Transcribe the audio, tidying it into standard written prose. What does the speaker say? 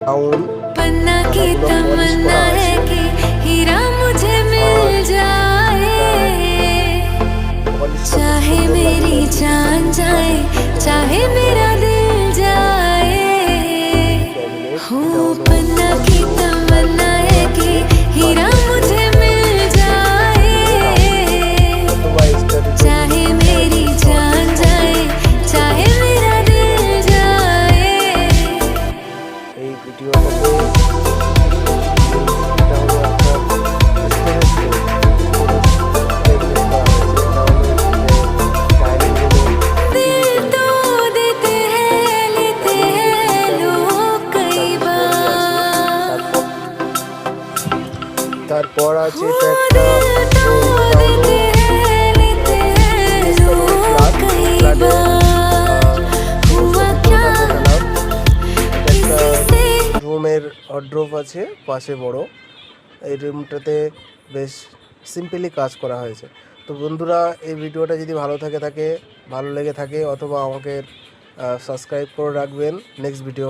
Town पन्ना की এগুলো polish तमन्ना করা है আছে। कि हीरा मुझे আর मिल जाए, পলিশটা খুব चाहे সুন্দর লাগে, मेरी তাই জন্য जान जाए, चाहे मेरा दिल जाए। ল্যামিনেট हो এটা হলো पन्ना की অডিও লাইট तमन्ना করা है আছে कि हीरा বাড়ির मुझे ভেতরে। मिल টাউন जाए, অথবা স্টাডি चाहे मेरी जान जाए, चाहे मेरा दिल जाए। এই ভিডিওটাতে এটা হলো একটা স্টোরেজ রুম, স্টোরেজ করা হয়েছে। এটা হলো ডাইনিং রুমে টিভি दिल চলে। तो देते हैं लेते हैं लोग कई बार, তারপর আছে এটা हो একটা दिल तो রুম, এটা হলো देते हैं लेते हैं বিজনেস ফ্যামিলি लोग ফ্ল্যাট। कई ফ্ল্যাটে बार, সমস্ত हुआ কিছু क्या রাখা গেলাম। এটা একটা किसी से রুমের ওয়ার্ড্রোব আছে পাশে বড়। এই রুমটাতে বেশ সিম্পলি কাজ করা হয়েছে। তো বন্ধুরা, এই ভিডিওটা যদি ভালো লেগে থাকে অথবা আমাকে সাবস্ক্রাইব করে রাখবেন নেক্সট ভিডিও